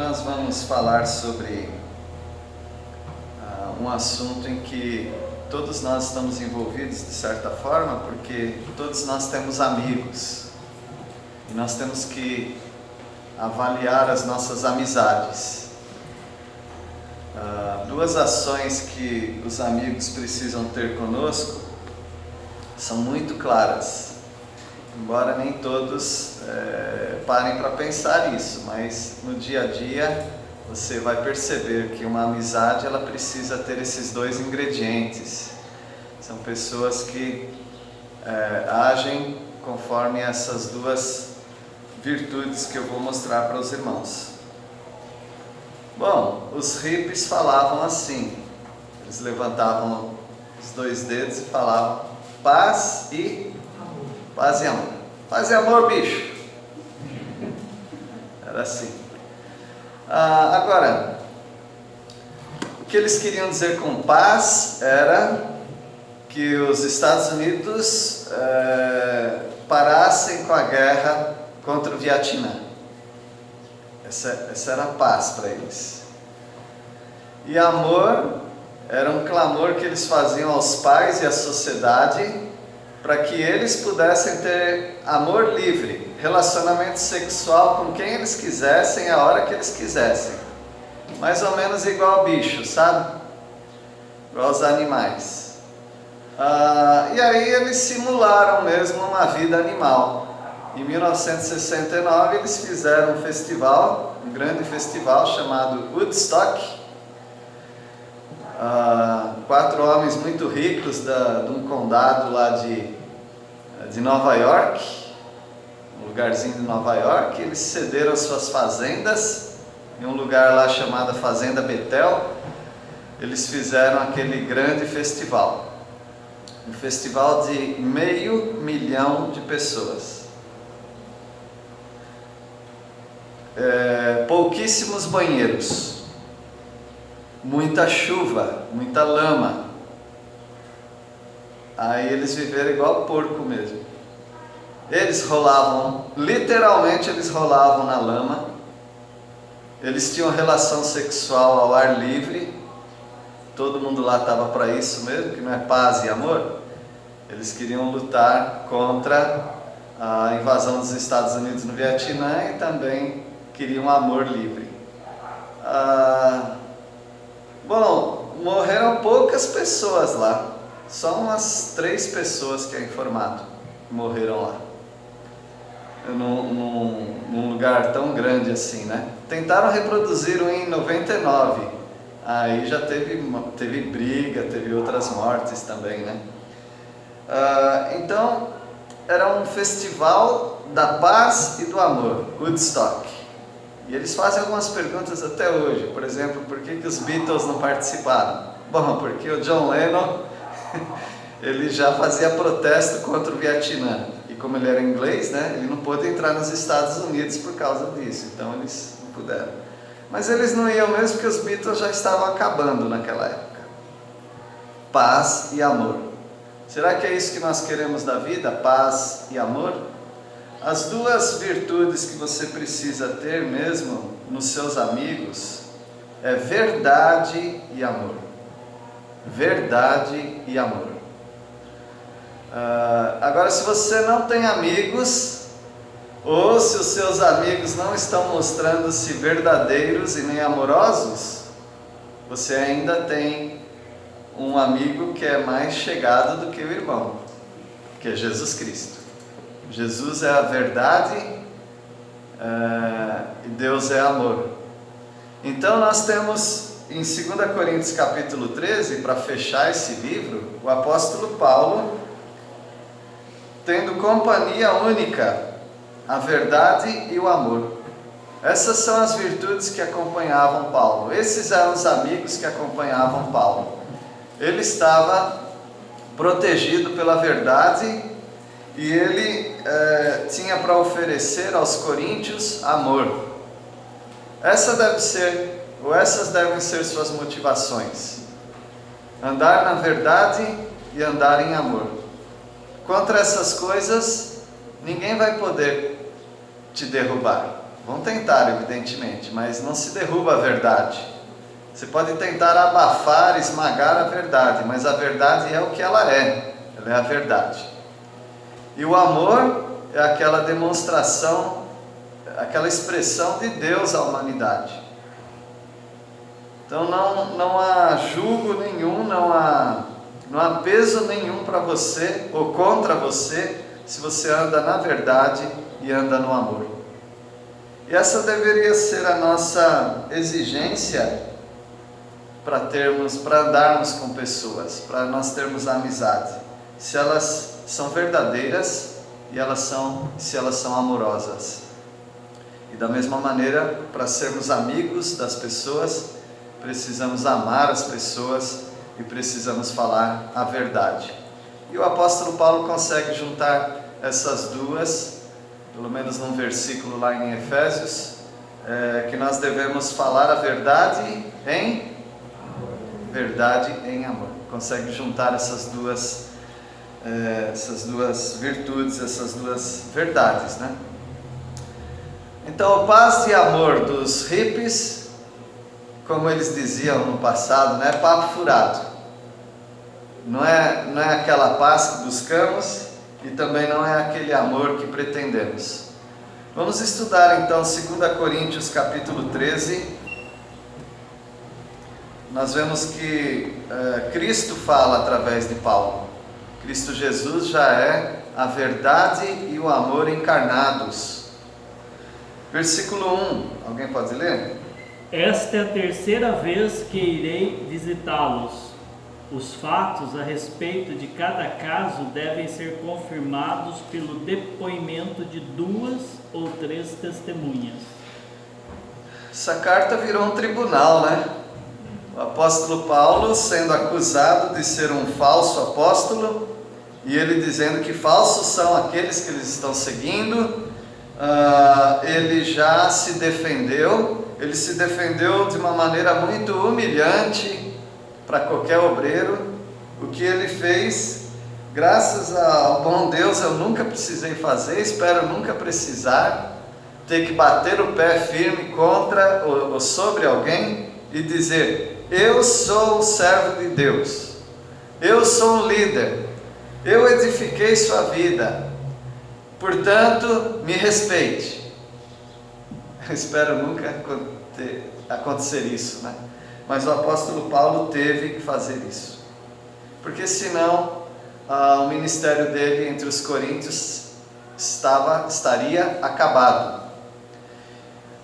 nós vamos falar sobre um assunto em que todos nós estamos envolvidos de certa forma, porque todos nós temos amigos e nós temos que avaliar as nossas amizades. Duas ações que os amigos precisam ter conosco são muito claras, embora nem todos parem para pensar isso, mas no dia a dia você vai perceber que uma amizade ela precisa ter esses dois ingredientes. São pessoas que agem conforme essas duas virtudes que eu vou mostrar para os irmãos. Bom, os hippies falavam assim, eles levantavam os dois dedos e falavam paz e amor. Paz e amor, bicho. Era assim. Agora, o que eles queriam dizer com paz era que os Estados Unidos parassem com a guerra contra o Vietnã. Essa era a paz para eles. E amor era um clamor que eles faziam aos pais e à sociedade para que eles pudessem ter amor livre, relacionamento sexual com quem eles quisessem, a hora que eles quisessem. Mais ou menos igual ao bicho, sabe? Igual aos animais. E aí eles simularam mesmo uma vida animal. Em 1969 eles fizeram um festival, um grande festival chamado Woodstock. 4 homens muito ricos de um condado lá de Nova York, um lugarzinho de Nova York, eles cederam suas fazendas em um lugar lá chamado Fazenda Betel. Eles fizeram aquele grande festival, um festival de 500 mil de pessoas. Pouquíssimos banheiros, muita chuva, muita lama. Aí eles viveram igual porco mesmo. Eles rolavam, literalmente eles rolavam na lama. Eles tinham relação sexual ao ar livre. Todo mundo lá estava para isso mesmo, que não é paz e amor. Eles queriam lutar contra a invasão dos Estados Unidos no Vietnã e também queriam amor livre. Bom, morreram poucas pessoas lá, só umas 3 pessoas que é informado morreram lá, num lugar tão grande assim, né? Tentaram reproduzir em 99, aí já teve briga, teve outras mortes também, né? Então, era um festival da paz e do amor, Woodstock. E eles fazem algumas perguntas até hoje. Por exemplo, por que os Beatles não participaram? Bom, porque o John Lennon ele já fazia protesto contra o Vietnã. E como ele era inglês, né, ele não pôde entrar nos Estados Unidos por causa disso. Então eles não puderam. Mas eles não iam mesmo porque os Beatles já estavam acabando naquela época. Paz e amor. Será que é isso que nós queremos da vida? Paz e amor? As duas virtudes que você precisa ter mesmo nos seus amigos é verdade e amor. Verdade e amor. Agora, se você não tem amigos, ou se os seus amigos não estão mostrando-se verdadeiros e nem amorosos, você ainda tem um amigo que é mais chegado do que o irmão, que é Jesus Cristo. Jesus é a verdade e Deus é amor. Então nós temos em 2 Coríntios capítulo 13, para fechar esse livro, o apóstolo Paulo, tendo companhia única, a verdade e o amor. Essas são as virtudes que acompanhavam Paulo. Esses eram os amigos que acompanhavam Paulo. Ele estava protegido pela verdade e ele tinha para oferecer aos coríntios amor. Essas devem ser suas motivações: andar na verdade e andar em amor. Contra essas coisas, ninguém vai poder te derrubar. Vão tentar, evidentemente, mas não se derruba a verdade. Você pode tentar abafar, esmagar a verdade, mas a verdade é o que ela é a verdade. E o amor é aquela demonstração, aquela expressão de Deus à humanidade. Então não há julgo nenhum, não há peso nenhum para você ou contra você, se você anda na verdade e anda no amor. E essa deveria ser a nossa exigência para andarmos com pessoas, para nós termos amizade, se elas são verdadeiras e se elas são amorosas. E da mesma maneira, para sermos amigos das pessoas, precisamos amar as pessoas e precisamos falar a verdade. E o apóstolo Paulo consegue juntar essas duas, pelo menos num versículo lá em Efésios, que nós devemos falar a verdade em amor. Consegue juntar essas duas virtudes, essas duas verdades, né? Então, paz e amor dos hippies, como eles diziam no passado, não é papo furado. Não é aquela paz que buscamos e também não é aquele amor que pretendemos. Vamos estudar então 2 Coríntios capítulo 13. Nós vemos que Cristo fala através de Paulo. Cristo Jesus já é a verdade e o amor encarnados. Versículo 1, alguém pode ler? Esta é a terceira vez que irei visitá-los. Os fatos a respeito de cada caso devem ser confirmados pelo depoimento de 2 ou 3 testemunhas. Essa carta virou um tribunal, né? O apóstolo Paulo sendo acusado de ser um falso apóstolo, e ele dizendo que falsos são aqueles que eles estão seguindo. Ele já se defendeu, ele se defendeu de uma maneira muito humilhante para qualquer obreiro. O que ele fez, graças ao bom Deus, eu nunca precisei fazer, espero nunca precisar, ter que bater o pé firme contra ou sobre alguém e dizer: eu sou o servo de Deus, eu sou um líder, eu edifiquei sua vida, portanto, me respeite. Eu espero nunca acontecer isso, né? Mas o apóstolo Paulo teve que fazer isso, porque senão o ministério dele entre os coríntios estaria acabado.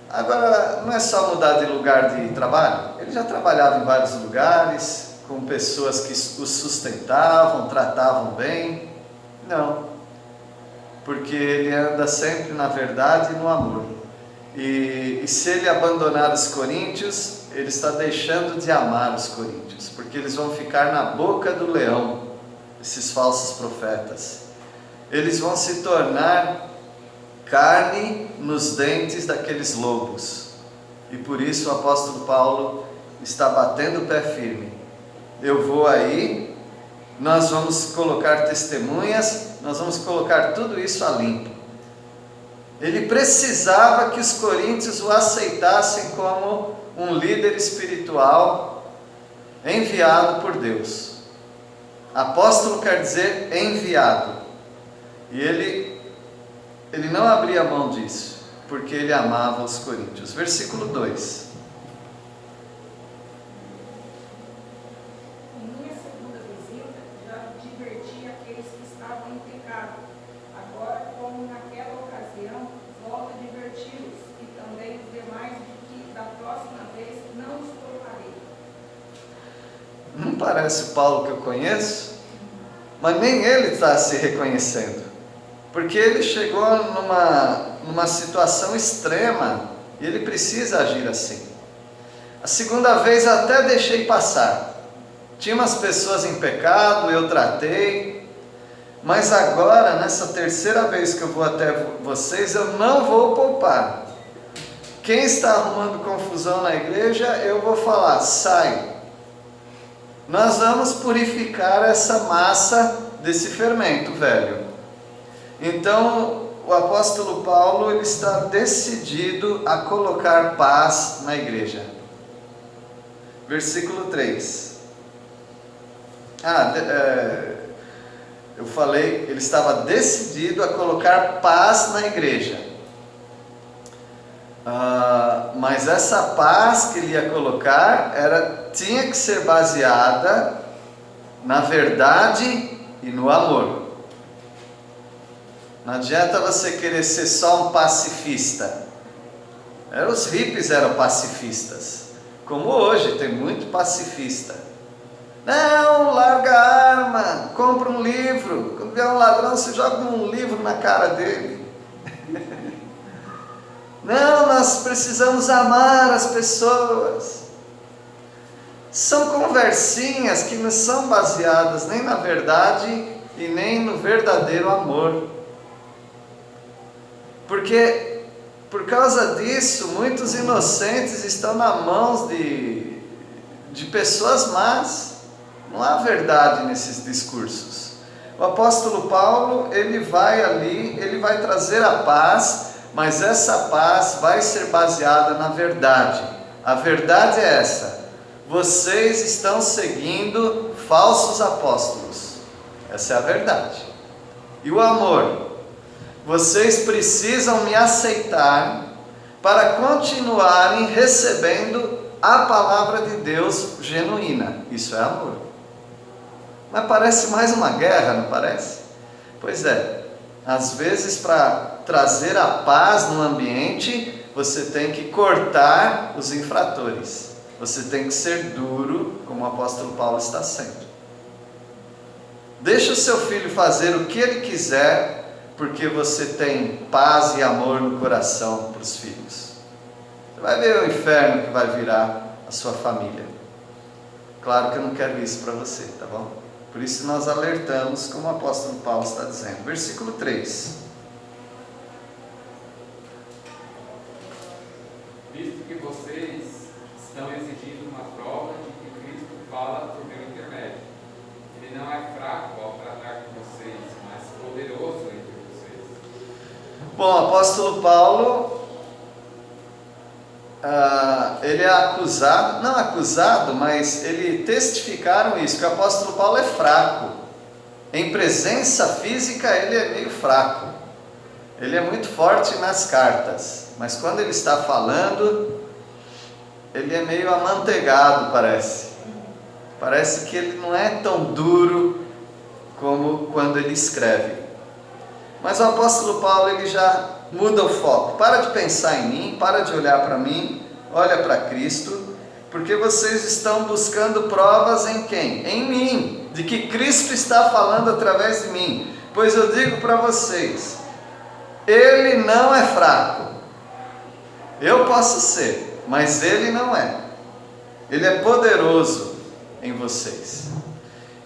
Agora, não é só mudar de lugar de trabalho. Ele já trabalhava em vários lugares, com pessoas que o sustentavam, tratavam bem. Não, porque ele anda sempre na verdade e no amor. E se ele abandonar os coríntios, ele está deixando de amar os coríntios, porque eles vão ficar na boca do leão, esses falsos profetas. Eles vão se tornar carne nos dentes daqueles lobos. E por isso o apóstolo Paulo está batendo o pé firme. Eu vou aí, nós vamos colocar testemunhas, nós vamos colocar tudo isso a limpo. Ele precisava que os coríntios o aceitassem como um líder espiritual enviado por Deus. Apóstolo quer dizer enviado. E ele não abria mão disso, porque ele amava os coríntios. Versículo 2. Em minha segunda visita, já adverti aqueles que estavam em pecado. Agora, como naquela ocasião, volto a adverti-los, e também os demais, de que da próxima vez não os pouparei. Não parece o Paulo que eu conheço? Mas nem ele está se reconhecendo. Porque ele chegou numa situação extrema e ele precisa agir assim. A segunda vez até deixei passar. Tinha umas pessoas em pecado, eu tratei. Mas agora, nessa terceira vez que eu vou até vocês, eu não vou poupar. Quem está arrumando confusão na igreja, eu vou falar: sai. Nós vamos purificar essa massa desse fermento velho. Então, o apóstolo Paulo ele está decidido a colocar paz na igreja. Versículo 3. Eu falei, ele estava decidido a colocar paz na igreja. Mas essa paz que ele ia colocar tinha que ser baseada na verdade e no amor. Não adianta você querer ser só um pacifista. Os hippies eram pacifistas, como hoje tem muito pacifista. Não, larga a arma, compra um livro. Quando vier um ladrão, você joga um livro na cara dele. Não, nós precisamos amar as pessoas. São conversinhas que não são baseadas nem na verdade e nem no verdadeiro amor. Porque, por causa disso, muitos inocentes estão nas mãos de pessoas más. Não há verdade nesses discursos. O apóstolo Paulo, ele vai trazer a paz, mas essa paz vai ser baseada na verdade. A verdade é essa: vocês estão seguindo falsos apóstolos. Essa é a verdade. E o amor: vocês precisam me aceitar para continuarem recebendo a palavra de Deus genuína. Isso é amor. Mas parece mais uma guerra, não parece? Pois é, às vezes para trazer a paz no ambiente, você tem que cortar os infratores. Você tem que ser duro, como o apóstolo Paulo está sendo. Deixa o seu filho fazer o que ele quiser, porque você tem paz e amor no coração para os filhos. Você vai ver o inferno que vai virar a sua família. Claro que eu não quero isso para você, tá bom? Por isso nós alertamos, como o apóstolo Paulo está dizendo. Versículo 3. Visto que vocês estão exigindo uma prova de que Cristo fala por meu intermédio. Ele não é fraco ao tratar com vocês, mas poderoso entre vocês. Bom, o apóstolo Paulo, ele é acusado, não acusado, mas ele testificaram isso, que o apóstolo Paulo é fraco. Em presença física ele é meio fraco. Ele é muito forte nas cartas, mas quando ele está falando, ele é meio amanteigado, parece. Parece que ele não é tão duro como quando ele escreve. Mas o apóstolo Paulo, ele já muda o foco. Para de pensar em mim, para de olhar para mim, olha para Cristo, porque vocês estão buscando provas em quem? Em mim, de que Cristo está falando através de mim. Pois eu digo para vocês, ele não é fraco. Eu posso ser, mas ele não é. Ele é poderoso em vocês.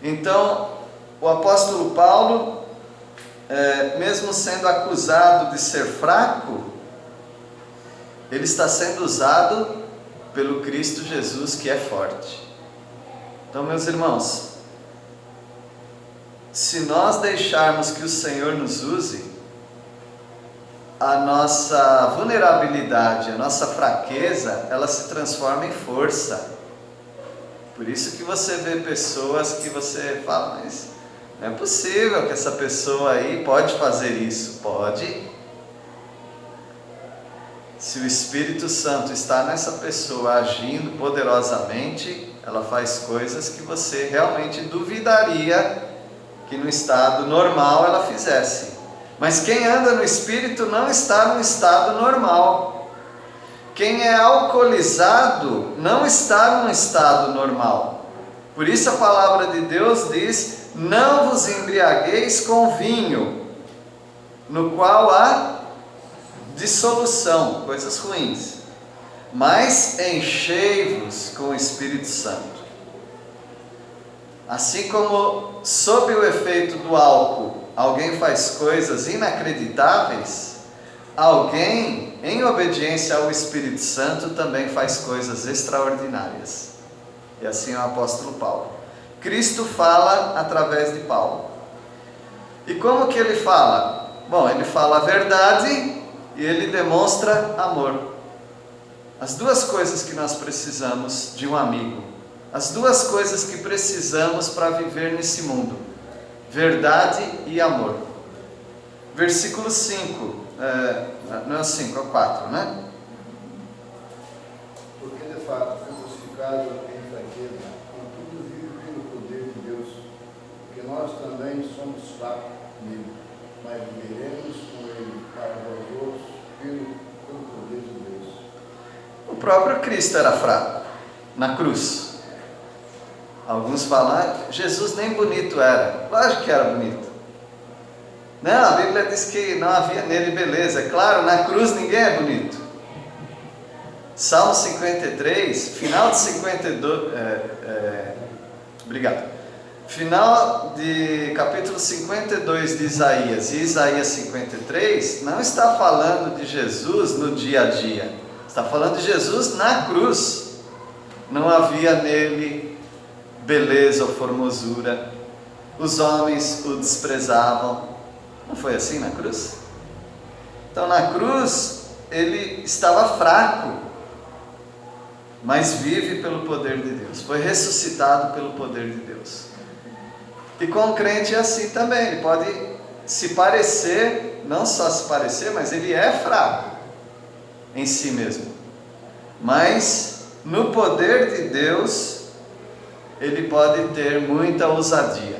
Então, o apóstolo Paulo, mesmo sendo acusado de ser fraco, ele está sendo usado pelo Cristo Jesus, que é forte. Então, meus irmãos, se nós deixarmos que o Senhor nos use, a nossa vulnerabilidade, a nossa fraqueza, ela se transforma em força. Por isso que você vê pessoas que você fala, mas não é possível que essa pessoa aí pode fazer isso. Pode. Se o Espírito Santo está nessa pessoa agindo poderosamente, ela faz coisas que você realmente duvidaria que no estado normal ela fizesse. Mas quem anda no Espírito não está no estado normal. Quem é alcoolizado não está no estado normal. Por isso a palavra de Deus diz: não vos embriagueis com vinho, no qual há dissolução, coisas ruins, mas enchei-vos com o Espírito Santo. Assim como sob o efeito do álcool alguém faz coisas inacreditáveis, alguém em obediência ao Espírito Santo também faz coisas extraordinárias. E assim é o apóstolo Paulo. Cristo fala através de Paulo. E como que ele fala? Bom, ele fala a verdade e ele demonstra amor. As duas coisas que nós precisamos de um amigo. As duas coisas que precisamos para viver nesse mundo. Verdade e amor. Versículo 5. Não é o 5, é o 4, né? Porque de fato foi crucificado em fraqueza, contudo vive pelo poder de Deus, porque nós também somos fracos nele, mas viveremos com ele para vós outros pelo poder de Deus. O próprio Cristo era fraco na cruz. Alguns falam, Jesus nem bonito era. Lógico que era bonito. Não, a Bíblia diz que não havia nele beleza. É claro, na cruz ninguém é bonito. Salmo 53, final de 52, obrigado. Final de capítulo 52 de Isaías e Isaías 53, não está falando de Jesus no dia a dia. Está falando de Jesus na cruz. Não havia nele beleza ou formosura. Os homens o desprezavam. Não foi assim na cruz? Então na cruz ele estava fraco, mas vive pelo poder de Deus. Foi ressuscitado pelo poder de Deus. E com o crente é assim também. Ele pode se parecer, não só se parecer, mas ele é fraco em si mesmo. Mas no poder de Deus, ele pode ter muita ousadia.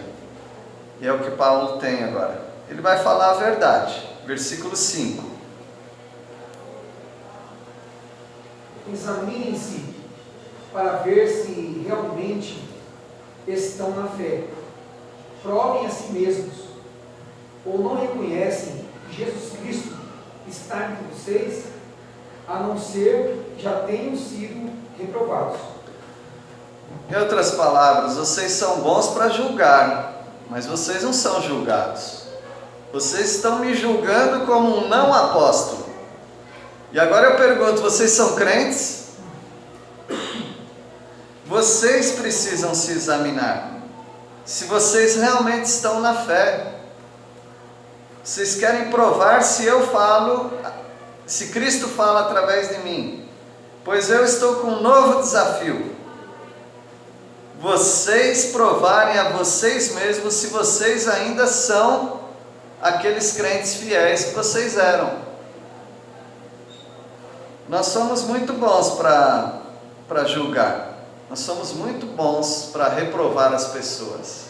E é o que Paulo tem agora. Ele vai falar a verdade. Versículo 5. Examinem-se para ver se realmente estão na fé. Provem a si mesmos. Ou não reconhecem que Jesus Cristo está entre vocês, a não ser que já tenham sido reprovados. Em outras palavras, vocês são bons para julgar, mas vocês não são julgados. Vocês estão me julgando como um não apóstolo. E agora eu pergunto, vocês são crentes? Vocês precisam se examinar. Se vocês realmente estão na fé. Vocês querem provar se eu falo, se Cristo fala através de mim. Pois eu estou com um novo desafio. Vocês provarem a vocês mesmos se vocês ainda são aqueles crentes fiéis que vocês eram. Nós somos muito bons para julgar. Nós somos muito bons para reprovar as pessoas.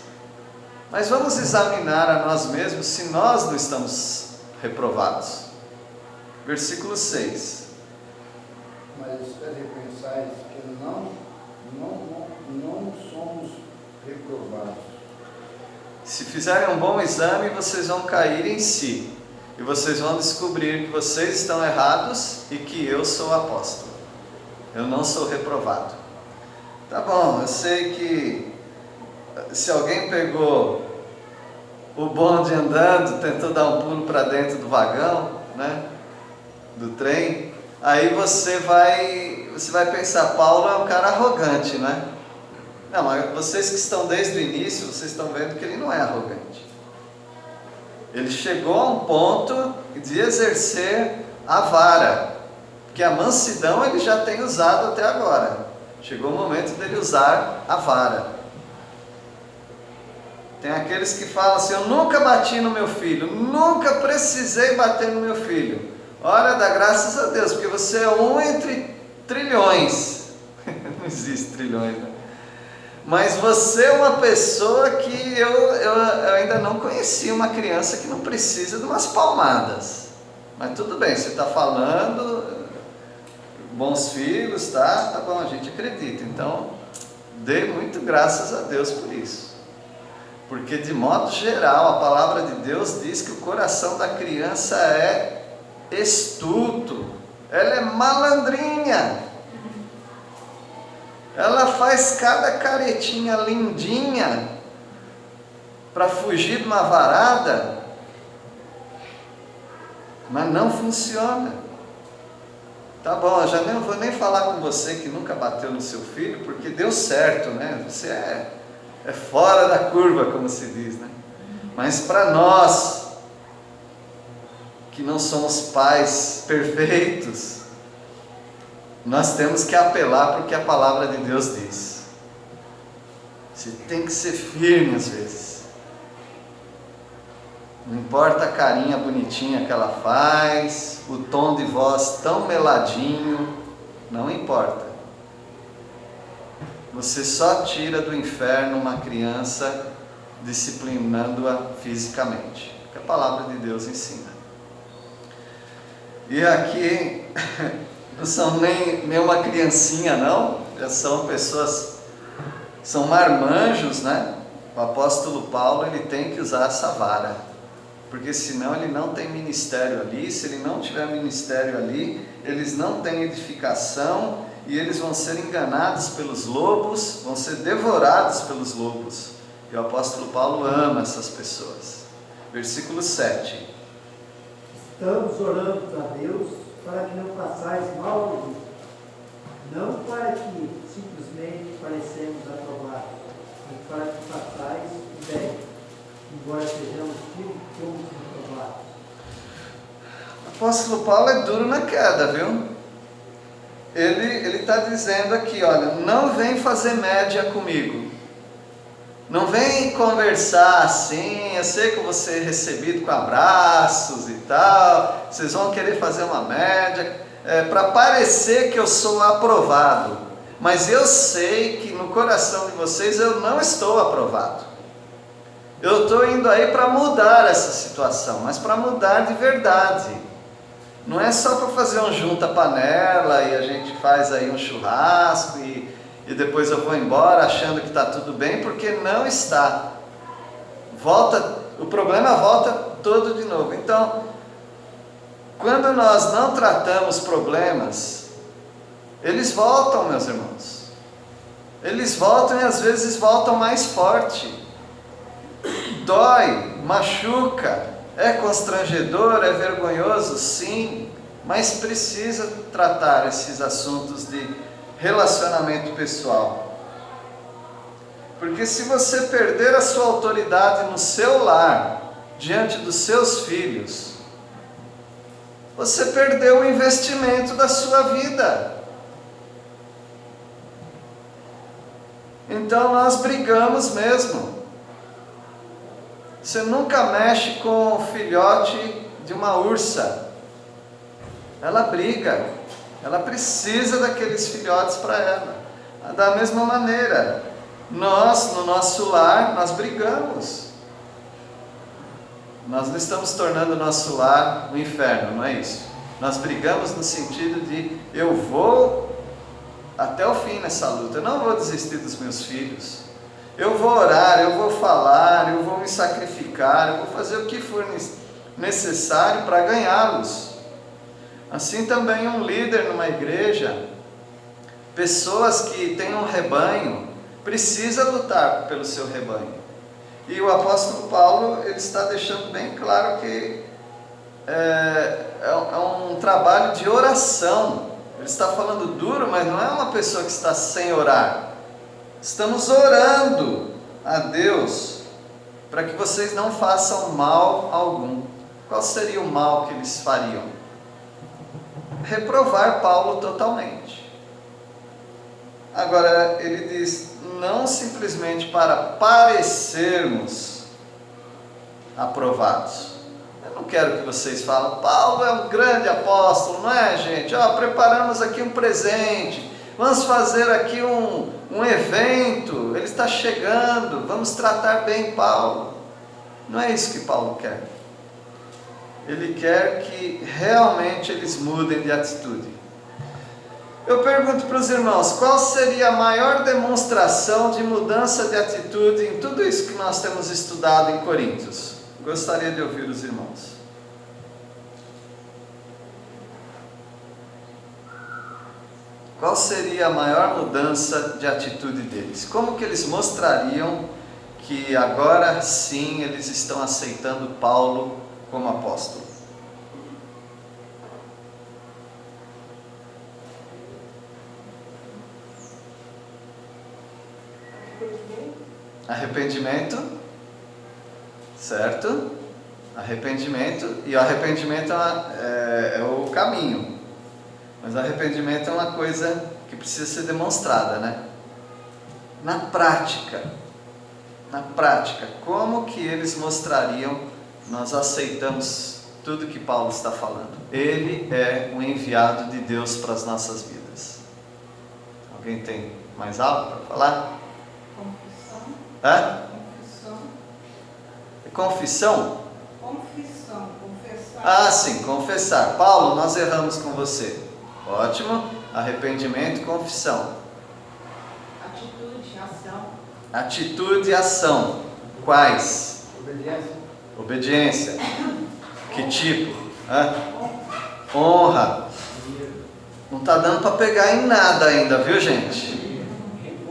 Mas vamos examinar a nós mesmos se nós não estamos reprovados. Versículo 6. Mas pensais que não somos reprovados. Se fizerem um bom exame, vocês vão cair em si. E vocês vão descobrir que vocês estão errados e que eu sou apóstolo. Eu não sou reprovado. Tá bom, eu sei que se alguém pegou o bonde andando, tentou dar um pulo para dentro do vagão, né, do trem, aí você vai pensar, Paulo é um cara arrogante, né? Não, mas vocês que estão desde o início, vocês estão vendo que ele não é arrogante. Ele chegou a um ponto de exercer a vara, porque a mansidão ele já tem usado até agora. Chegou o momento dele usar a vara. Tem aqueles que falam assim, eu nunca bati no meu filho, nunca precisei bater no meu filho. Ora, dá graças a Deus, porque você é um entre trilhões. Não existe trilhões, né? Mas você é uma pessoa que eu ainda não conheci uma criança que não precisa de umas palmadas. Mas tudo bem, você está falando, bons filhos, tá bom, a gente acredita. Então, dê muito graças a Deus por isso. Porque de modo geral, a palavra de Deus diz que o coração da criança é astuto, ela é malandrinha. Ela faz cada caretinha lindinha para fugir de uma varada, mas não funciona. Tá bom, eu já não vou nem falar com você que nunca bateu no seu filho, porque deu certo, né? Você é fora da curva, como se diz, né? Mas para nós que não somos pais perfeitos, nós temos que apelar para o que a palavra de Deus diz. Você tem que ser firme às vezes. Não importa a carinha bonitinha que ela faz, o tom de voz tão meladinho, não importa. Você só tira do inferno uma criança disciplinando-a fisicamente, que a palavra de Deus ensina. E aqui não são nem uma criancinha não, já são pessoas, são marmanjos, né? O apóstolo Paulo, ele tem que usar essa vara, porque senão ele não tem ministério ali. Se ele não tiver ministério ali, eles não têm edificação, e eles vão ser enganados pelos lobos, vão ser devorados pelos lobos. E o apóstolo Paulo ama essas pessoas. Versículo 7. Estamos orando a Deus para que não façais mal algum, não para que simplesmente parecemos aprovados, mas para que façais o bem, embora sejamos poucos reprovados. O apóstolo Paulo é duro na queda, viu? Ele está dizendo aqui, olha, não vem fazer média comigo, não vem conversar assim, eu sei que eu vou ser recebido com abraços e tal, vocês vão querer fazer uma média, para parecer que eu sou aprovado, mas eu sei que no coração de vocês eu não estou aprovado. Eu estou indo aí para mudar essa situação, mas para mudar de verdade. Não é só para fazer um junta-panela e a gente faz aí um churrasco e depois eu vou embora achando que está tudo bem, porque não está. O problema volta todo de novo. Então, quando nós não tratamos problemas, eles voltam, meus irmãos. Eles voltam e às vezes voltam mais forte. Dói, machuca. É constrangedor, é vergonhoso, sim, mas precisa tratar esses assuntos de relacionamento pessoal. Porque se você perder a sua autoridade no seu lar, diante dos seus filhos, você perdeu o investimento da sua vida. Então nós brigamos mesmo. Você nunca mexe com o filhote de uma ursa. Ela briga. Ela precisa daqueles filhotes para ela. Da mesma maneira, nós, no nosso lar, nós brigamos. Nós não estamos tornando o nosso lar um inferno, não é isso? Nós brigamos no sentido de, eu vou até o fim nessa luta. Eu não vou desistir dos meus filhos. Eu vou orar, eu vou falar, eu vou me sacrificar, eu vou fazer o que for necessário para ganhá-los. Assim também um líder numa igreja, pessoas que têm um rebanho, precisa lutar pelo seu rebanho. E o apóstolo Paulo, ele está deixando bem claro que é um trabalho de oração. Ele está falando duro, mas não é uma pessoa que está sem orar. Estamos orando a Deus para que vocês não façam mal algum. Qual seria o mal que eles fariam? Reprovar Paulo totalmente. Agora, ele diz, não simplesmente para parecermos aprovados. Eu não quero que vocês falem, Paulo é um grande apóstolo, não é, gente? Preparamos aqui um presente. Vamos fazer aqui um evento, ele está chegando, vamos tratar bem Paulo. Não é isso que Paulo quer. Ele quer que realmente eles mudem de atitude. Eu pergunto para os irmãos, qual seria a maior demonstração de mudança de atitude em tudo isso que nós temos estudado em Coríntios? Gostaria de ouvir os irmãos. Qual seria a maior mudança de atitude deles? Como que eles mostrariam que agora sim eles estão aceitando Paulo como apóstolo? Arrependimento, certo? Arrependimento, e o arrependimento é o caminho, mas arrependimento é uma coisa que precisa ser demonstrada, né? Na prática, como que eles mostrariam? Nós aceitamos tudo que Paulo está falando. Ele é um enviado de Deus para as nossas vidas. Alguém tem mais algo para falar? Confissão. Hã? Confissão. Confissão? Confissão. Confessar. Ah, sim, confessar. Paulo, nós erramos com você. Ótimo. Arrependimento, confissão. Atitude, ação. Atitude e ação. Quais? Obediência. Obediência. Que tipo? Hã? Honra. Não está dando para pegar em nada ainda, viu, gente?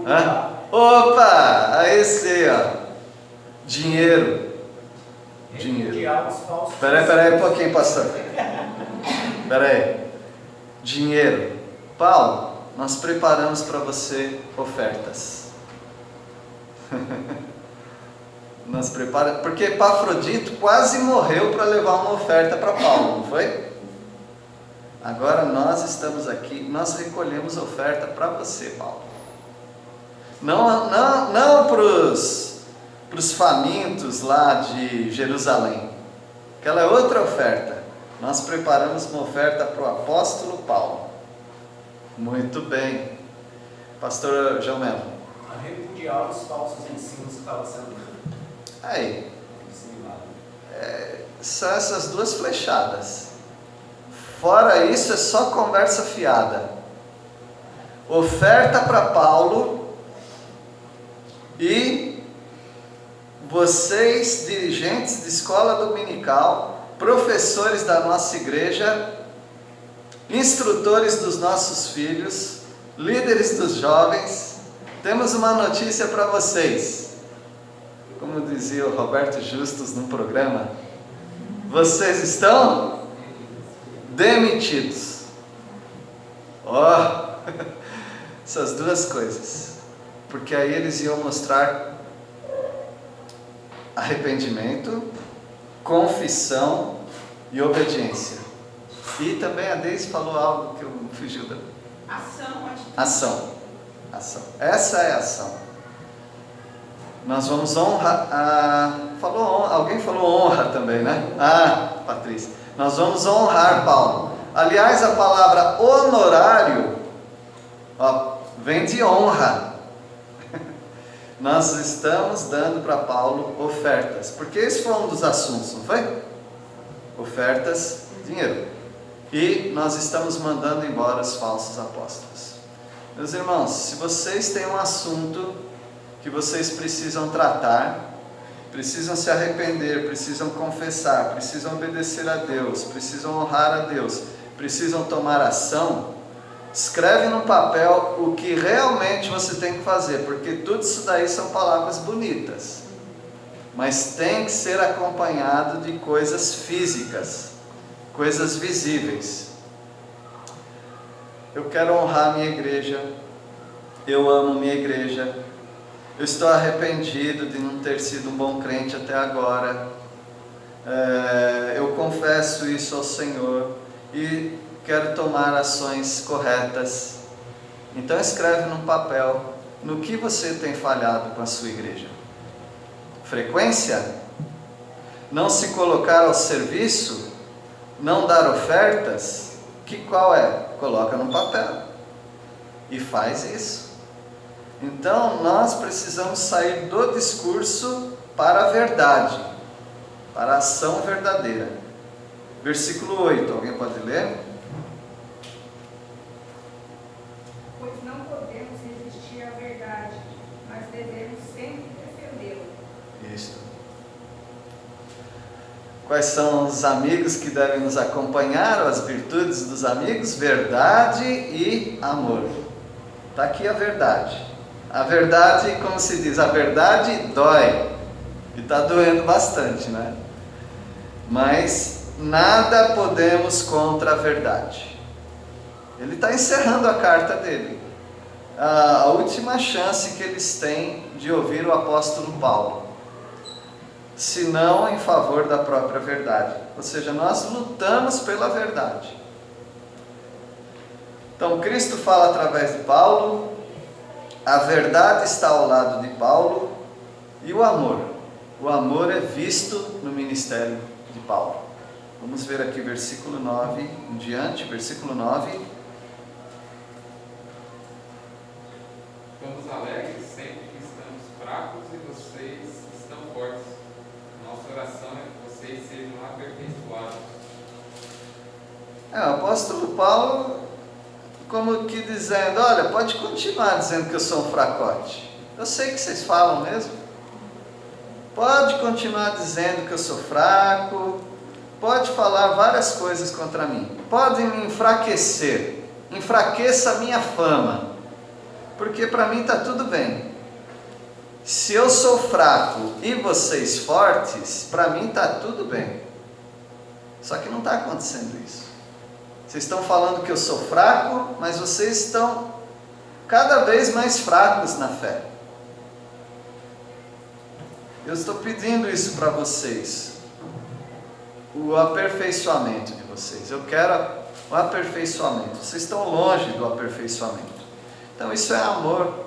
Hã? Opa! Aí sim, ó. Dinheiro. Peraí um pouquinho, pastor. Peraí. Dinheiro. Paulo, nós preparamos para você ofertas. Nós preparamos, porque Epafrodito quase morreu para levar uma oferta para Paulo, não foi? Agora nós estamos aqui, nós recolhemos oferta para você, Paulo. Não para os famintos lá de Jerusalém. Aquela é outra oferta. Nós preparamos uma oferta para o apóstolo Paulo. Muito bem. Pastor João Melo. A repudiar os falsos ensinos que estavam sendo Aí. ensinados. São essas duas flechadas. Fora isso, é só conversa fiada. Oferta para Paulo. E vocês, dirigentes de escola dominical, professores da nossa igreja, instrutores dos nossos filhos, líderes dos jovens, temos uma notícia para vocês. Como dizia o Roberto Justus num programa, vocês estão demitidos. Ó, essas duas coisas. Porque aí eles iam mostrar arrependimento, confissão e obediência. E também a Deise falou algo que eu fugiu da... Ação. Ação. Essa é a ação. Nós vamos honrar. Alguém falou honra também, né? Ah, Patrícia. Nós vamos honrar Paulo. Aliás, a palavra honorário vem de honra. Nós estamos dando para Paulo ofertas, porque esse foi um dos assuntos, não foi? Ofertas, dinheiro. E nós estamos mandando embora os falsos apóstolos. Meus irmãos, se vocês têm um assunto que vocês precisam tratar, precisam se arrepender, precisam confessar, precisam obedecer a Deus, precisam honrar a Deus, precisam tomar ação, escreve no papel o que realmente você tem que fazer, porque tudo isso daí são palavras bonitas, mas tem que ser acompanhado de coisas físicas, coisas visíveis. Eu quero honrar minha igreja, eu amo minha igreja, eu estou arrependido de não ter sido um bom crente até agora, eu confesso isso ao Senhor e quero tomar ações corretas. Então escreve num papel no que você tem falhado com a sua igreja. Frequência? Não se colocar ao serviço? Não dar ofertas? Qual é? Coloca no papel e faz isso. Então nós precisamos sair do discurso para a verdade, para a ação verdadeira. Versículo 8, alguém pode ler? Pois não podemos resistir à verdade, mas devemos sempre defendê-la. Isso. Quais são os amigos que devem nos acompanhar, as virtudes dos amigos? Verdade e amor. Está aqui a verdade. A verdade, como se diz, a verdade dói. E está doendo bastante, né? Mas nada podemos contra a verdade. Ele está encerrando a carta dele. A última chance que eles têm de ouvir o apóstolo Paulo. senão em favor da própria verdade. Ou seja, nós lutamos pela verdade. Então, Cristo fala através de Paulo, a verdade está ao lado de Paulo, e o amor. O amor é visto no ministério de Paulo. Vamos ver aqui versículo 9 em diante, versículo 9. Estamos alegres sempre que estamos fracos e vocês estão fortes. Nossa oração é que vocês sejam aperfeiçoados. O apóstolo Paulo, como que dizendo, olha, pode continuar dizendo que eu sou um fracote. Eu sei que vocês falam mesmo. Pode continuar dizendo que eu sou fraco, pode falar várias coisas contra mim, pode me enfraquecer, enfraqueça a minha fama, porque para mim está tudo bem. Se eu sou fraco e vocês fortes, para mim está tudo bem. Só que não está acontecendo isso. Vocês estão falando que eu sou fraco, mas vocês estão cada vez mais fracos na fé. Eu estou pedindo isso para vocês, o aperfeiçoamento de vocês. Eu quero o aperfeiçoamento. Vocês estão longe do aperfeiçoamento. Então isso é amor.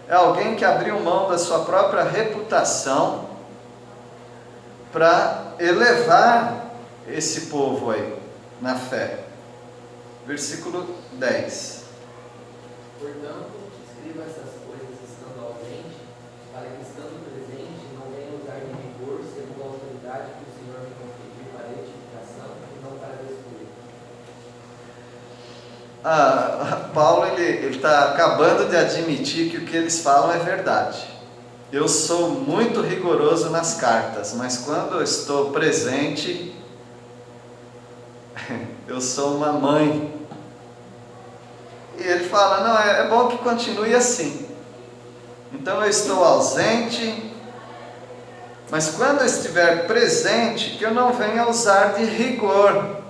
É alguém que abriu mão da sua própria reputação para elevar esse povo aí na fé. Versículo 10. Portanto, escreva essas coisas estando ausente, para que estando presente não venha usar de rigor segundo a autoridade que o Senhor me conferiu para edificação e não para destruir. Paulo ele está acabando de admitir que o que eles falam é verdade. Eu sou muito rigoroso nas cartas, mas quando eu estou presente, eu sou uma mãe. E ele fala, não, é bom que continue assim. Então eu estou ausente, mas quando eu estiver presente, que eu não venha usar de rigor,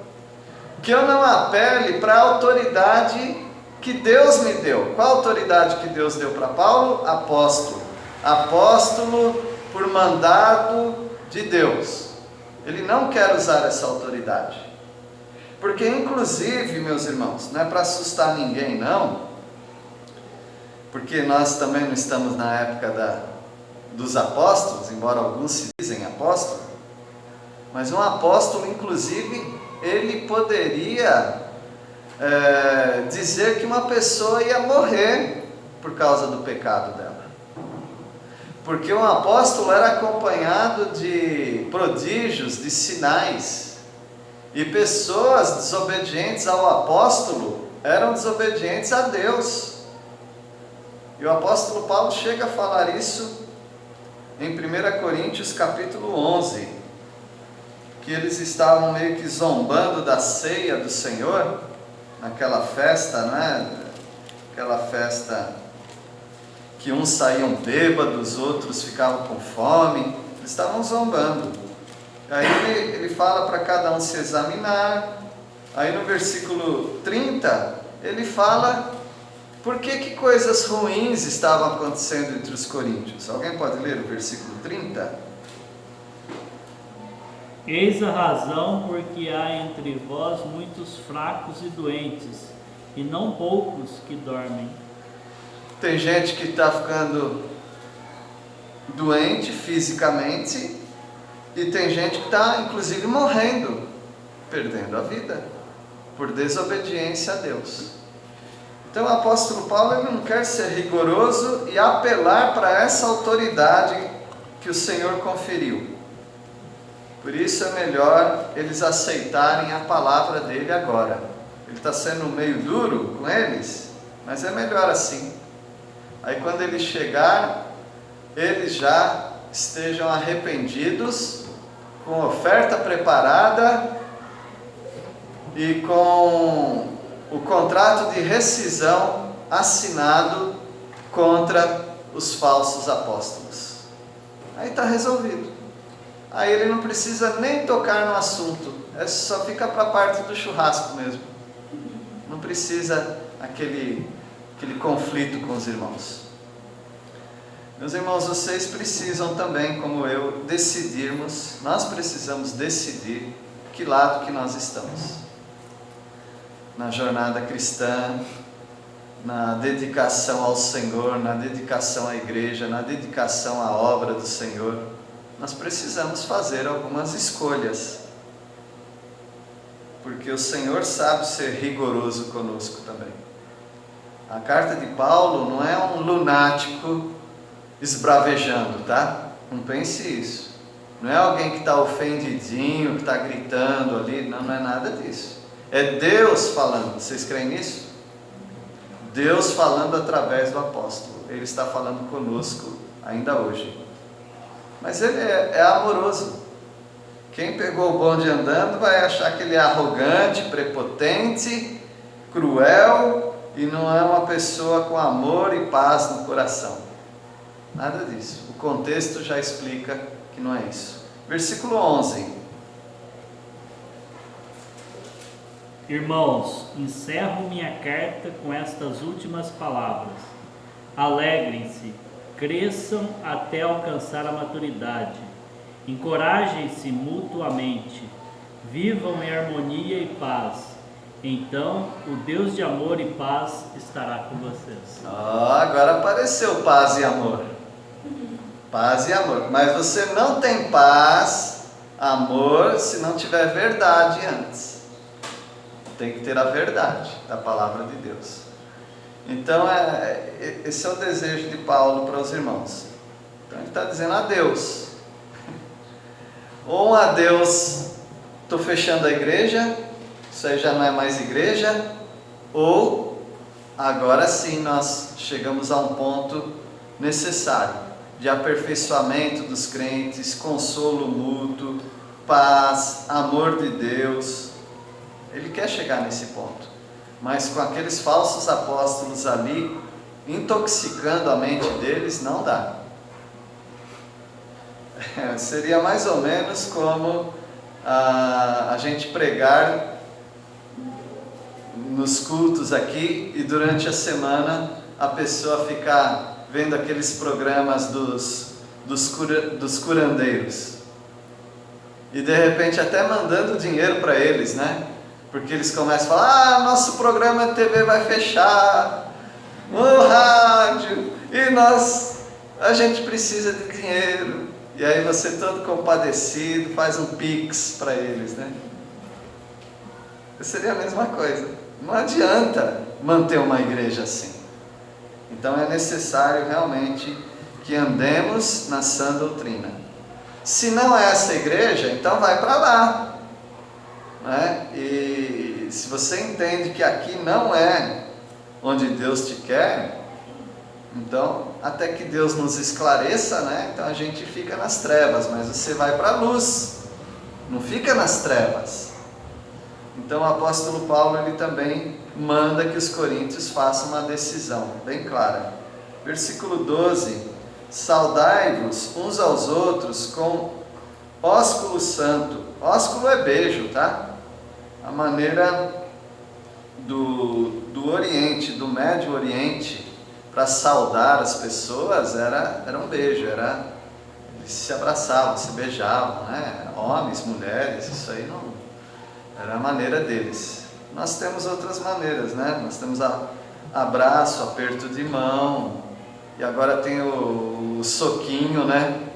que eu não apele para a autoridade que Deus me deu. Qual a autoridade que Deus deu para Paulo? Apóstolo. Apóstolo por mandado de Deus. Ele não quer usar essa autoridade. Porque inclusive, meus irmãos, não é para assustar ninguém não, porque nós também não estamos na época dos apóstolos, embora alguns se dizem apóstolos, mas um apóstolo inclusive, ele poderia dizer que uma pessoa ia morrer por causa do pecado dela. Porque um apóstolo era acompanhado de prodígios, de sinais. E pessoas desobedientes ao apóstolo eram desobedientes a Deus. E o apóstolo Paulo chega a falar isso em 1 Coríntios capítulo 11, que eles estavam meio que zombando da ceia do Senhor, naquela festa, né? Aquela festa que uns saíam bêbados, outros ficavam com fome, eles estavam zombando. Aí ele fala para cada um se examinar. Aí no versículo 30, ele fala por que coisas ruins estavam acontecendo entre os coríntios. Alguém pode ler o versículo 30? Eis a razão porque há entre vós muitos fracos e doentes, e não poucos que dormem. Tem gente que está ficando doente fisicamente, e tem gente que está, inclusive, morrendo, perdendo a vida, por desobediência a Deus. Então o apóstolo Paulo ele não quer ser rigoroso e apelar para essa autoridade que o Senhor conferiu. Por isso é melhor eles aceitarem a palavra dele agora. Ele está sendo meio duro com eles, mas é melhor assim. Aí quando ele chegar, eles já estejam arrependidos, com oferta preparada e com o contrato de rescisão assinado contra os falsos apóstolos. Aí está resolvido. Aí ele não precisa nem tocar no assunto, só fica para a parte do churrasco mesmo. Não precisa aquele conflito com os irmãos. Meus irmãos, vocês precisam também, como eu, nós precisamos decidir que lado que nós estamos. Na jornada cristã, na dedicação ao Senhor, na dedicação à igreja, na dedicação à obra do Senhor, nós precisamos fazer algumas escolhas. Porque o Senhor sabe ser rigoroso conosco também. A carta de Paulo não é um lunático esbravejando, tá? Não pense isso. Não é alguém que está ofendidinho, que está gritando ali. Não é nada disso. É Deus falando. Vocês creem nisso? Deus falando através do apóstolo. Ele está falando conosco ainda hoje. Mas ele é amoroso. Quem pegou o bonde andando vai achar que ele é arrogante, prepotente, cruel e não é uma pessoa com amor e paz no coração. Nada disso. O contexto já explica que não é isso. Versículo 11. Irmãos, encerro minha carta com estas últimas palavras. Alegrem-se, cresçam até alcançar a maturidade. Encorajem-se mutuamente. Vivam em harmonia e paz. Então, o Deus de amor e paz estará com vocês. Agora apareceu paz e amor. Paz e amor. Mas você não tem paz, amor, se não tiver verdade antes. Tem que ter a verdade da palavra de Deus. Então, esse é o desejo de Paulo para os irmãos. Então, ele está dizendo adeus. Ou um adeus, estou fechando a igreja, isso aí já não é mais igreja. Ou, agora sim, nós chegamos a um ponto necessário de aperfeiçoamento dos crentes, consolo mútuo, paz, amor de Deus. Ele quer chegar nesse ponto, mas com aqueles falsos apóstolos ali, intoxicando a mente deles, não dá. Seria mais ou menos como a gente pregar nos cultos aqui e durante a semana a pessoa ficar vendo aqueles programas dos curandeiros e de repente até mandando dinheiro para eles, né? Porque eles começam a falar, nosso programa de TV vai fechar, o rádio, e a gente precisa de dinheiro. E aí você todo compadecido faz um pix para eles, né? Seria a mesma coisa. Não adianta manter uma igreja assim. Então é necessário realmente que andemos na sã doutrina. Se não é essa igreja, então vai para lá. Né? E se você entende que aqui não é onde Deus te quer, então até que Deus nos esclareça, né? Então a gente fica nas trevas, mas você vai para a luz, não fica nas trevas. Então o apóstolo Paulo ele também manda que os coríntios façam uma decisão bem clara. Versículo 12: saudai-vos uns aos outros com ósculo santo. Ósculo é beijo, tá? A maneira do Oriente, do Médio Oriente, para saudar as pessoas era um beijo, eles se abraçavam, se beijavam, né? Homens, mulheres, isso aí não era a maneira deles. Nós temos outras maneiras, né? Nós temos abraço, aperto de mão, e agora tem o soquinho, né?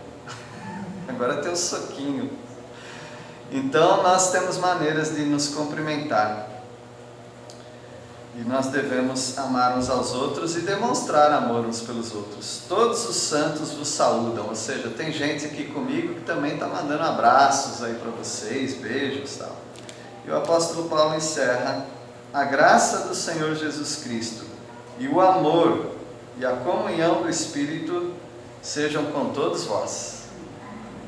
Agora tem o soquinho. Então nós temos maneiras de nos cumprimentar. E nós devemos amar uns aos outros e demonstrar amor uns pelos outros. Todos os santos vos saúdam. Ou seja, tem gente aqui comigo que também está mandando abraços aí para vocês, beijos e tal. E o apóstolo Paulo encerra: a graça do Senhor Jesus Cristo e o amor e a comunhão do Espírito sejam com todos vós.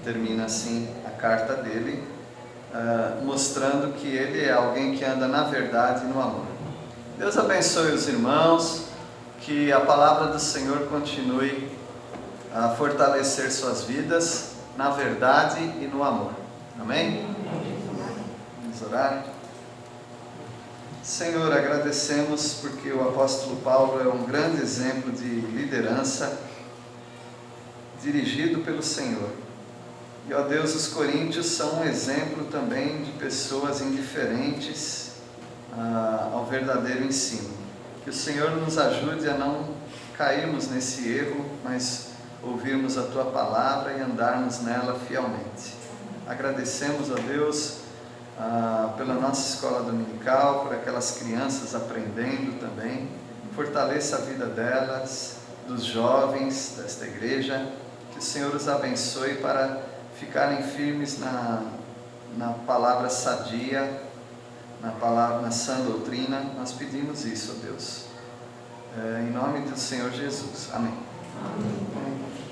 Termina assim a carta dele, mostrando que ele é alguém que anda na verdade e no amor. Deus abençoe os irmãos, que a palavra do Senhor continue a fortalecer suas vidas na verdade e no amor. Amém? Vamos orar? Senhor, agradecemos porque o apóstolo Paulo é um grande exemplo de liderança dirigido pelo Senhor. E, ó Deus, os coríntios são um exemplo também de pessoas indiferentes ao verdadeiro ensino. Que o Senhor nos ajude a não cairmos nesse erro, mas ouvirmos a Tua palavra e andarmos nela fielmente. Agradecemos a Deus pela nossa escola dominical, por aquelas crianças aprendendo também. Fortaleça a vida delas, dos jovens desta igreja. Que o Senhor os abençoe para ficarem firmes na palavra sadia, na sã doutrina. Nós pedimos isso, ó Deus, em nome do Senhor Jesus. Amém. Amém.